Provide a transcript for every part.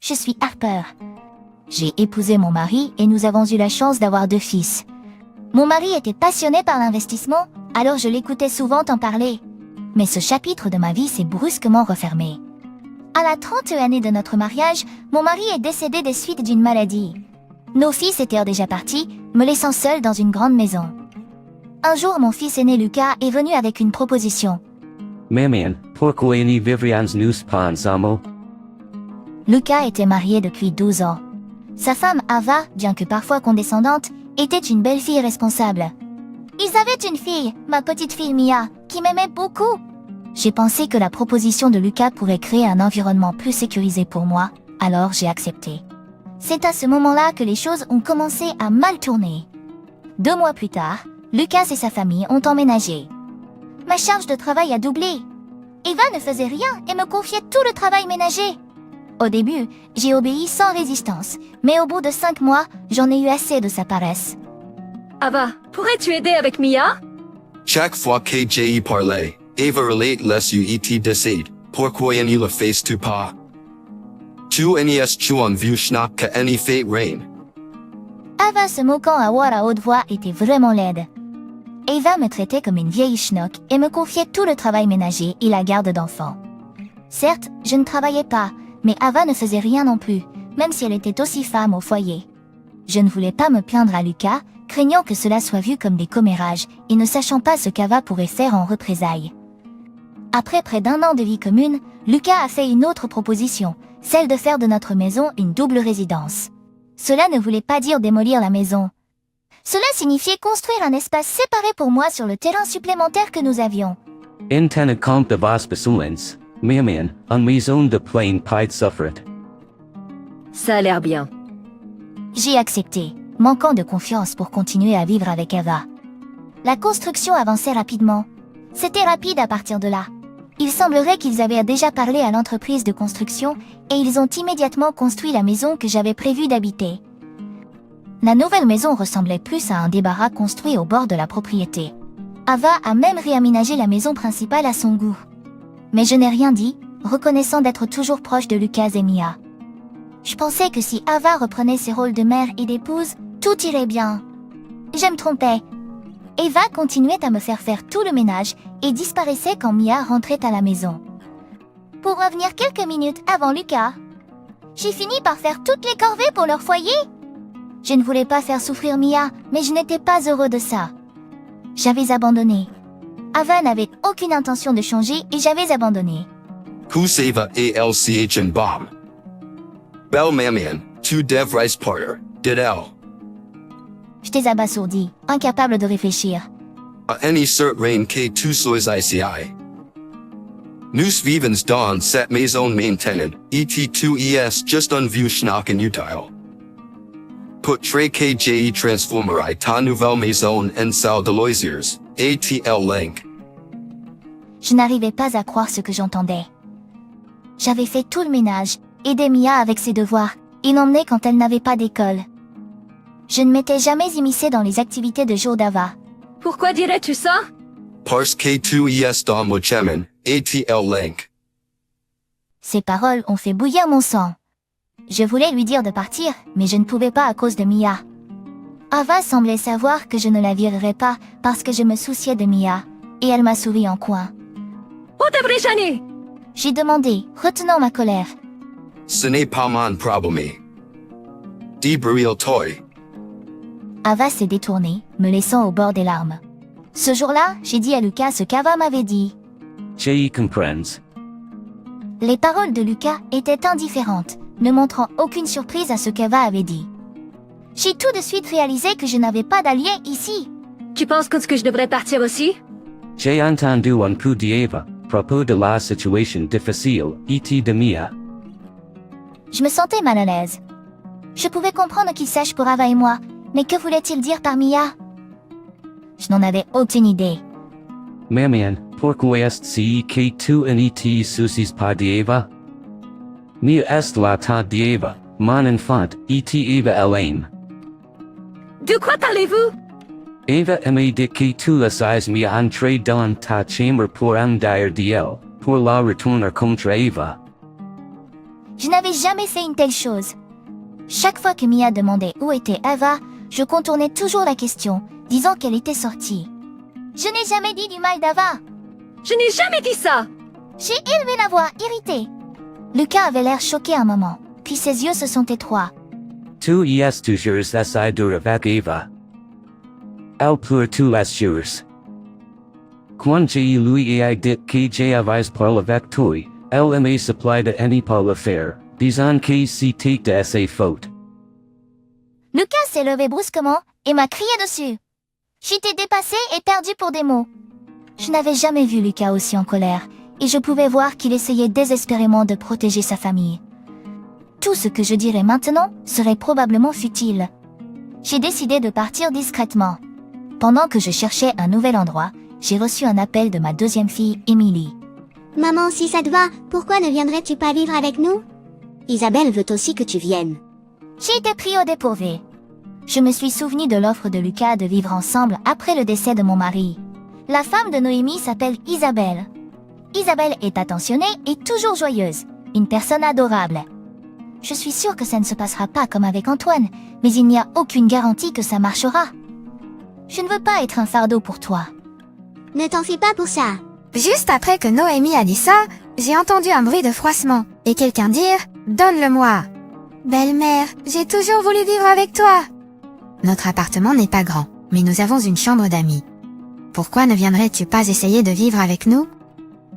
Je suis Harper. J'ai épousé mon mari et nous avons eu la chance d'avoir 2 fils. Mon mari était passionné par l'investissement, alors je l'écoutais souvent en parler. Mais ce chapitre de ma vie s'est brusquement refermé. À la 30e année de notre mariage, mon mari est décédé des suites d'une maladie. Nos fils étaient déjà partis, me laissant seule dans une grande maison. Un jour, mon fils aîné Lucas est venu avec une proposition. Mamian, pourquoi ni vivrians nous pensamo? Lucas était marié depuis 12 ans. Sa femme Ava, bien que parfois condescendante, était une belle fille responsable. Ils avaient une fille, ma petite fille Mia, qui m'aimait beaucoup. J'ai pensé que la proposition de Lucas pourrait créer un environnement plus sécurisé pour moi, alors j'ai accepté. C'est à ce moment-là que les choses ont commencé à mal tourner. 2 mois plus tard, Lucas et sa famille ont emménagé. Ma charge de travail a doublé. Eva ne faisait rien et me confiait tout le travail ménager. Au début, j'ai obéi sans résistance, mais au bout de 5 mois, j'en ai eu assez de sa paresse. Ava, pourrais-tu aider avec Mia? Chaque fois que j'ai parlé, Eva relate les UET décide, pourquoi ni le fais-tu pas? Tu n'es-tu en vieux schnapp que any fait rain? Ava se moquant à voir à haute voix était vraiment laide. Eva me traitait comme une vieille schnock et me confiait tout le travail ménager et la garde d'enfants. Certes, je ne travaillais pas, mais Ava ne faisait rien non plus, même si elle était aussi femme au foyer. Je ne voulais pas me plaindre à Lucas, craignant que cela soit vu comme des commérages et ne sachant pas ce qu'Ava pourrait faire en représailles. Après près d'1 an de vie commune, Lucas a fait une autre proposition, celle de faire de notre maison une double résidence. Cela ne voulait pas dire démolir la maison. Cela signifiait construire un espace séparé pour moi sur le terrain supplémentaire que nous avions. Intended compte de vos besoins, Mamian, en maison de plain pied suffret. Ça a l'air bien. J'ai accepté, manquant de confiance pour continuer à vivre avec Eva. La construction avançait rapidement. C'était rapide à partir de là. Il semblerait qu'ils avaient déjà parlé à l'entreprise de construction et ils ont immédiatement construit la maison que j'avais prévu d'habiter. La nouvelle maison ressemblait plus à un débarras construit au bord de la propriété. Ava a même réaménagé la maison principale à son goût. Mais je n'ai rien dit, reconnaissant d'être toujours proche de Lucas et Mia. Je pensais que si Ava reprenait ses rôles de mère et d'épouse, tout irait bien. Je me trompais. Eva continuait à me faire tout le ménage et disparaissait quand Mia rentrait à la maison. Pour revenir quelques minutes avant Lucas, j'ai fini par faire toutes les corvées pour leur foyer. Je ne voulais pas faire souffrir Mia, mais je n'étais pas heureux de ça. J'avais abandonné. Ava n'avait aucune intention de changer et j'avais abandonné. Kuseva ALCH and Bomb. Bel Mamian, tu devrais partir, dit-elle. J'étais abasourdi, incapable de réfléchir. A any cert rain que tu sois ici. Nous vivons dans cette maison maintenance, et2es just un vieux schnack inutile. Pourquoi que j'ai transformerai ta nouvelle maison en salle de loisirs, ATL Link. Je n'arrivais pas à croire ce que j'entendais. J'avais fait tout le ménage, aidé Mia avec ses devoirs, et l'emmenait quand elle n'avait pas d'école. Je ne m'étais jamais immiscée dans les activités de jour d'Ava. Pourquoi dirais-tu ça? Parce que tu es dans mon chemin, ATL Link. Ces paroles ont fait bouillir mon sang. Je voulais lui dire de partir, mais je ne pouvais pas à cause de Mia. Ava semblait savoir que je ne la virerais pas parce que je me souciais de Mia, et elle m'a souri en coin. Où devrais-je? J'ai demandé, retenant ma colère. Ce n'est pas mon problème. Débrouille-toi. Ava s'est détournée, me laissant au bord des larmes. Ce jour-là, j'ai dit à Lucas ce qu'Ava m'avait dit. J'ai comprends. Les paroles de Lucas étaient indifférentes, ne montrant aucune surprise à ce qu'Ava avait dit. J'ai tout de suite réalisé que je n'avais pas d'allié ici. Tu penses que je devrais partir aussi? J'ai entendu un coup d'Eva, propos de la situation difficile, et de Mia. Je me sentais mal à l'aise. Je pouvais comprendre qu'il sache pour Ava et moi, mais que voulait-il dire par Mia? Je n'en avais aucune idée. Mamian, pourquoi est-ce que tu n'es soucies pas d'Eva? Mia est la ta d'Eva, mon enfant, et Eva elle-même. De quoi parlez-vous? Eva m'a dit que tu laisses Mia entrer dans ta chambre pour en dire d'elle, pour la retourner contre Eva. Je n'avais jamais fait une telle chose. Chaque fois que Mia demandait où était Ava, je contournais toujours la question, disant qu'elle était sortie. Je n'ai jamais dit du mal d'Ava. Je n'ai jamais dit ça. J'ai élevé la voix, irritée. Lucas avait l'air choqué un moment, puis ses yeux se sont étroits. Tu es toujours si dur avec Eva. Elle pleure tous les jours. Quand j'ai lui ai dit que j'avais parlé avec toi, elle m'a supplié de ne pas le faire, disant que c'était de ses fautes. Lucas s'est levé brusquement et m'a crié dessus. J'étais dépassée et perdue pour des mots. Je n'avais jamais vu Lucas aussi en colère, et je pouvais voir qu'il essayait désespérément de protéger sa famille. Tout ce que je dirais maintenant serait probablement futile. J'ai décidé de partir discrètement. Pendant que je cherchais un nouvel endroit, j'ai reçu un appel de ma deuxième fille, Emily. Maman, si ça te va, pourquoi ne viendrais-tu pas vivre avec nous? Isabelle veut aussi que tu viennes. J'ai été pris au dépourvu. Je me suis souvenu de l'offre de Lucas de vivre ensemble après le décès de mon mari. La femme de Noémie s'appelle Isabelle. Isabelle est attentionnée et toujours joyeuse, une personne adorable. Je suis sûre que ça ne se passera pas comme avec Antoine, mais il n'y a aucune garantie que ça marchera. Je ne veux pas être un fardeau pour toi. Ne t'en fais pas pour ça. Juste après que Noémie a dit ça, j'ai entendu un bruit de froissement et quelqu'un dire « Donne-le-moi ». Belle-mère, j'ai toujours voulu vivre avec toi. Notre appartement n'est pas grand, mais nous avons une chambre d'amis. Pourquoi ne viendrais-tu pas essayer de vivre avec nous?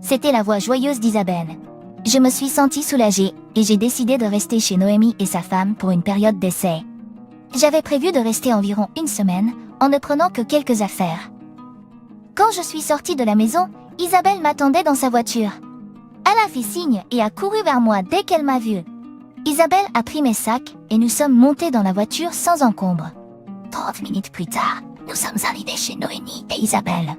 C'était la voix joyeuse d'Isabelle. Je me suis sentie soulagée et j'ai décidé de rester chez Noémie et sa femme pour une période d'essai. J'avais prévu de rester environ une semaine en ne prenant que quelques affaires. Quand je suis sortie de la maison, Isabelle m'attendait dans sa voiture. Elle a fait signe et a couru vers moi dès qu'elle m'a vue. Isabelle a pris mes sacs et nous sommes montés dans la voiture sans encombre. 30 minutes plus tard, nous sommes arrivés chez Noémie et Isabelle.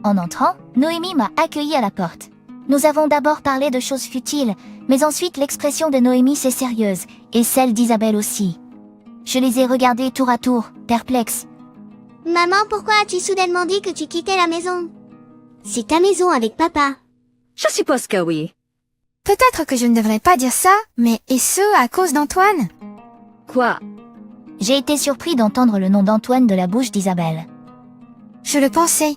En entrant, Noémie m'a accueilli à la porte. Nous avons d'abord parlé de choses futiles, mais ensuite l'expression de Noémie s'est sérieuse, et celle d'Isabelle aussi. Je les ai regardés tour à tour, perplexes. Maman, pourquoi as-tu soudainement dit que tu quittais la maison? C'est ta maison avec papa. Je suppose que oui. Peut-être que je ne devrais pas dire ça, mais et ce à cause d'Antoine? Quoi? J'ai été surpris d'entendre le nom d'Antoine de la bouche d'Isabelle. Je le pensais.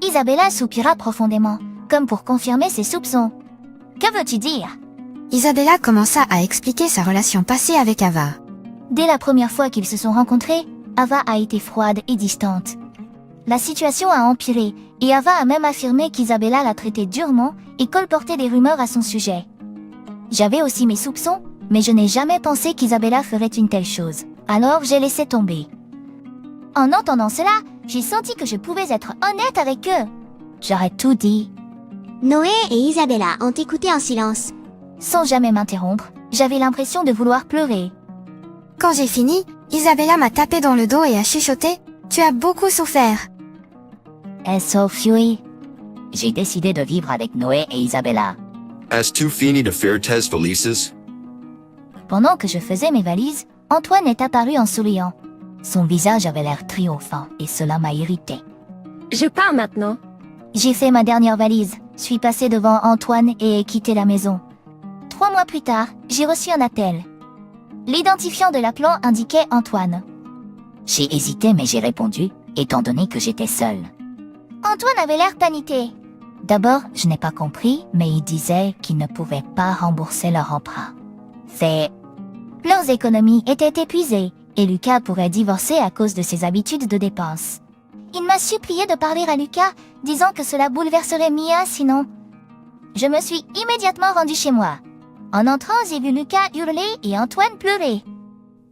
Isabella soupira profondément, comme pour confirmer ses soupçons. Que veux-tu dire? Isabella commença à expliquer sa relation passée avec Ava. Dès la première fois qu'ils se sont rencontrés, Ava a été froide et distante. La situation a empiré, et Ava a même affirmé qu'Isabella l'a traité durement et colportait des rumeurs à son sujet. J'avais aussi mes soupçons, mais je n'ai jamais pensé qu'Isabella ferait une telle chose. Alors j'ai laissé tomber. En entendant cela, j'ai senti que je pouvais être honnête avec eux. J'aurais tout dit. Noé et Isabella ont écouté en silence. Sans jamais m'interrompre, j'avais l'impression de vouloir pleurer. Quand j'ai fini, Isabella m'a tapé dans le dos et a chuchoté « Tu as beaucoup souffert ». Sophie. J'ai décidé de vivre avec Noé et Isabella. As-tu fini de faire tes valises? Pendant que je faisais mes valises, Antoine est apparu en souriant. Son visage avait l'air triomphant et cela m'a irrité. Je pars maintenant. J'ai fait ma dernière valise, suis passé devant Antoine et ai quitté la maison. 3 mois plus tard, j'ai reçu un appel. L'identifiant de l'appelant indiquait Antoine. J'ai hésité mais j'ai répondu, étant donné que j'étais seule. Antoine avait l'air paniqué. D'abord, je n'ai pas compris, mais il disait qu'ils ne pouvaient pas rembourser leur emprunt. Leurs économies étaient épuisées, et Lucas pourrait divorcer à cause de ses habitudes de dépenses. Il m'a supplié de parler à Lucas, disant que cela bouleverserait Mia sinon. Je me suis immédiatement rendue chez moi. En entrant, j'ai vu Lucas hurler et Antoine pleurer.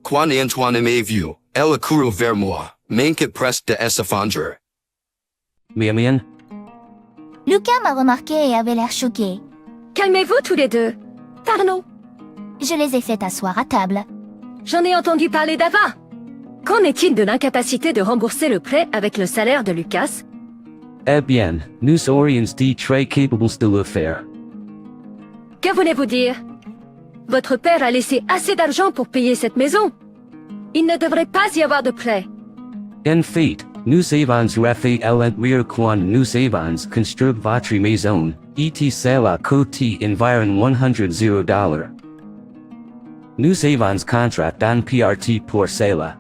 Quand Antoine m'a vu, elle a couru vers moi, manquait presque de s'effondrer. Miamian, Lucas m'a remarqué et avait l'air choqué. Calmez-vous tous les deux. Pardon. Je les ai fait asseoir à table. J'en ai entendu parler d'Ava. Qu'en est-il de l'incapacité de rembourser le prêt avec le salaire de Lucas? eh bien, nous aurions dit très capables de le faire. Que voulez-vous dire? Votre père a laissé assez d'argent pour payer cette maison. Il ne devrait pas y avoir de prêt. En fait, nous avons refait l'entrée quand nous avons construit votre maison, et cela coûté environ $100. Nous avons contract en PRT pour cela.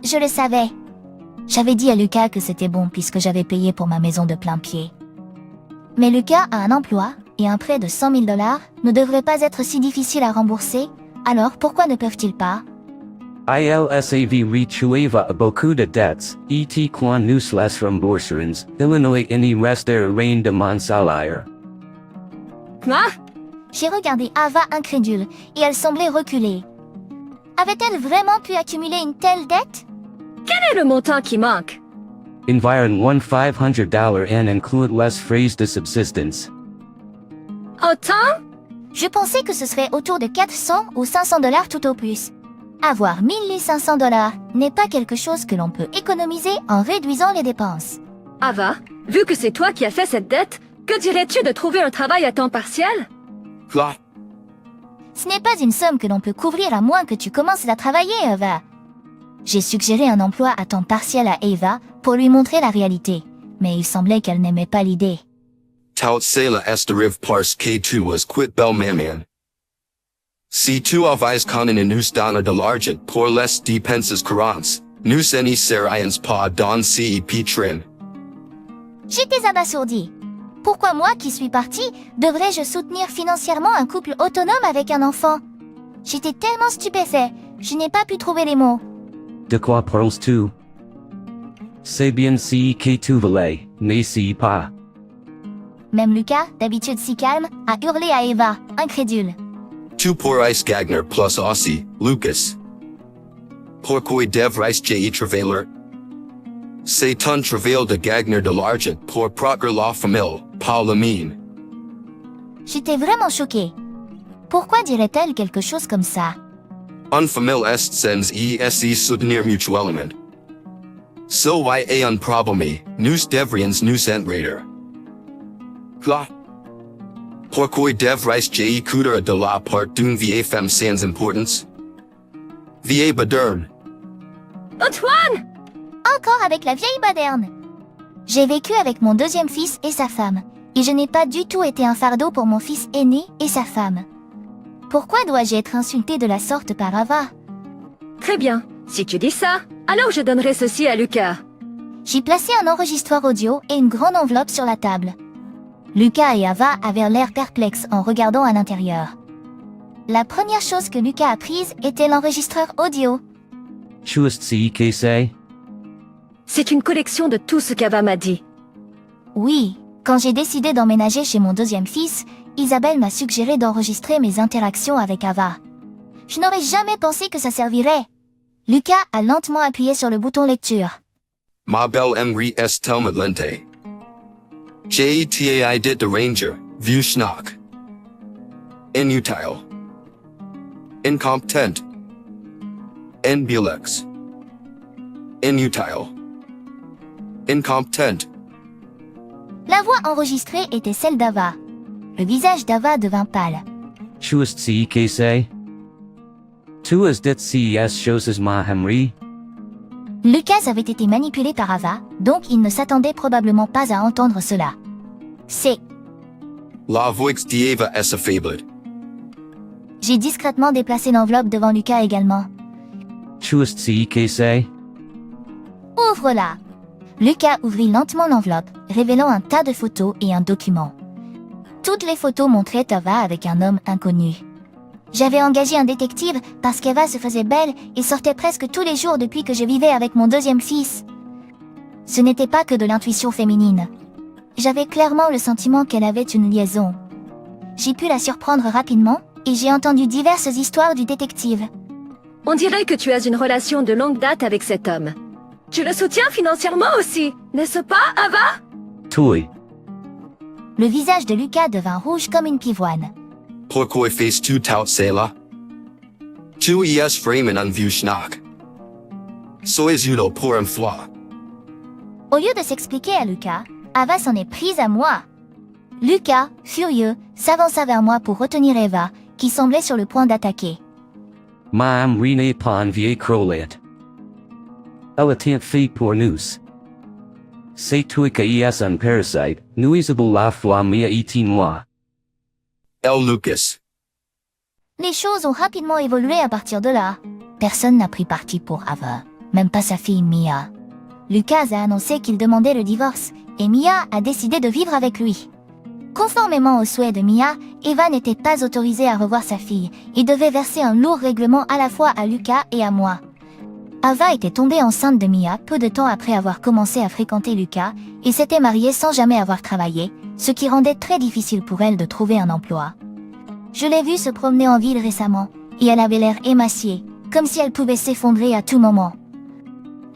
Je le savais. J'avais dit à Lucas que c'était bon puisque j'avais payé pour ma maison de plein pied. Mais Lucas a un emploi et un prêt de 100 000 $ ne devrait pas être si difficile à rembourser, alors pourquoi ne peuvent-ils pas? ILSAV rechueva a beaucoup de dettes, et quand nous les rembourserons, Illinois n'y restera rien de mon salaire. Quoi? J'ai regardé Ava incrédule et elle semblait reculer. Avait-elle vraiment pu accumuler une telle dette? Quel est le montant qui manque? Environ $500 and include les frais de subsistance. Autant? Je pensais que ce serait autour de 400 ou 500 $ tout au plus. Avoir 1500 $ n'est pas quelque chose que l'on peut économiser en réduisant les dépenses. Ava, vu que c'est toi qui as fait cette dette, que dirais-tu de trouver un travail à temps partiel? Quoi? Ce n'est pas une somme que l'on peut couvrir à moins que tu commences à travailler, Ava. J'ai suggéré un emploi à temps partiel à Ava pour lui montrer la réalité, mais il semblait qu'elle n'aimait pas l'idée. Tout cela estariv pars K2 was quit bel maman. C2 avis conan in nous donna de l'argent pour les dépenses courantes, nous any seriens pas don CEP trin. J'étais abasourdi. Pourquoi moi qui suis partie, devrais-je soutenir financièrement un couple autonome avec un enfant? J'étais tellement stupéfait, je n'ai pas pu trouver les mots. De quoi parles-tu? C'est bien si que tu voulais, mais si pas. Même Lucas, d'habitude si calme, a hurlé à Eva, incrédule. Tu pourrais gagner plus aussi, Lucas. Pourquoi devrais je travailler? C'est un travail de gagner de l'argent pour protéger la famille, pas la mine. J'étais vraiment choquée. Pourquoi dirait-elle quelque chose comme ça? Un famille est sans ese soutenir mutuellement. So y a un problème, nous devrions nous enraider. Quoi? Pourquoi devrais je écouter de la part d'une vieille femme sans importance? Vieille baderne. Antoine! Encore avec la vieille baderne. J'ai vécu avec mon deuxième fils et sa femme, et je n'ai pas du tout été un fardeau pour mon fils aîné et sa femme. Pourquoi dois-je être insultée de la sorte par Ava? Très bien. Si tu dis ça, alors je donnerai ceci à Lucas. J'ai placé un enregistreur audio et une grande enveloppe sur la table. Lucas et Ava avaient l'air perplexes en regardant à l'intérieur. La première chose que Lucas a prise était l'enregistreur audio. Juste si que c'est? C'est une collection de tout ce qu'Ava m'a dit. Oui, quand j'ai décidé d'emménager chez mon deuxième fils, Isabelle m'a suggéré d'enregistrer mes interactions avec Ava. Je n'aurais jamais pensé que ça servirait. Lucas a lentement appuyé sur le bouton lecture. Ma belle Emery est tellement lente. Jetai dit de ranger, vieux schnock. Inutile. Incompetent. Inbulix. Inutile. Incompetent. La voix enregistrée était celle d'Ava. Le visage d'Ava devint pâle. Juste si que c'est? Tu as dit CES choses ma Henry? Lucas avait été manipulé par Ava, donc il ne s'attendait probablement pas à entendre cela. C'est. La voix d'Eva est affable. J'ai discrètement déplacé l'enveloppe devant Lucas également. Juste si que c'est? Ouvre-la. Lucas ouvrit lentement l'enveloppe, révélant un tas de photos et un document. Toutes les photos montraient Ava avec un homme inconnu. J'avais engagé un détective parce qu'Eva se faisait belle et sortait presque tous les jours depuis que je vivais avec mon deuxième fils. Ce n'était pas que de l'intuition féminine. J'avais clairement le sentiment qu'elle avait une liaison. J'ai pu la surprendre rapidement et j'ai entendu diverses histoires du détective. On dirait que tu as une relation de longue date avec cet homme. Tu le soutiens financièrement aussi, n'est-ce pas, Ava? Toi. Le visage de Lucas devint rouge comme une pivoine. Pourquoi fais-tu tout cela? Tu es vraiment un vieux schnock. Sois udo pour une fois. Au lieu de s'expliquer à Lucas, Ava s'en est prise à moi. Lucas, furieux, s'avança vers moi pour retenir Eva, qui semblait sur le point d'attaquer. Ma Henry n'est pas une vieille crolette. Elle est fait pour nous. C'est toi qui es un parasite, nuisible la foi mia et moi. El Lucas. Les choses ont rapidement évolué à partir de là. Personne n'a pris parti pour Ava, même pas sa fille Mia. Lucas a annoncé qu'il demandait le divorce, et Mia a décidé de vivre avec lui. Conformément aux souhaits de Mia, Eva n'était pas autorisée à revoir sa fille et devait verser un lourd règlement à la fois à Lucas et à moi. Ava était tombée enceinte de Mia peu de temps après avoir commencé à fréquenter Lucas et s'était mariée sans jamais avoir travaillé, ce qui rendait très difficile pour elle de trouver un emploi. Je l'ai vue se promener en ville récemment, et elle avait l'air émaciée, comme si elle pouvait s'effondrer à tout moment.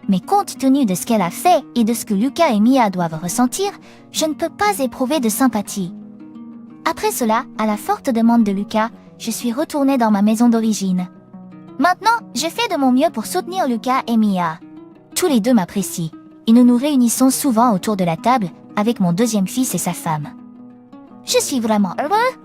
Mais compte tenu de ce qu'elle a fait et de ce que Lucas et Mia doivent ressentir, je ne peux pas éprouver de sympathie. Après cela, à la forte demande de Lucas, je suis retournée dans ma maison d'origine. Maintenant, je fais de mon mieux pour soutenir Lucas et Mia. Tous les deux m'apprécient, et nous nous réunissons souvent autour de la table avec mon deuxième fils et sa femme. Je suis vraiment heureux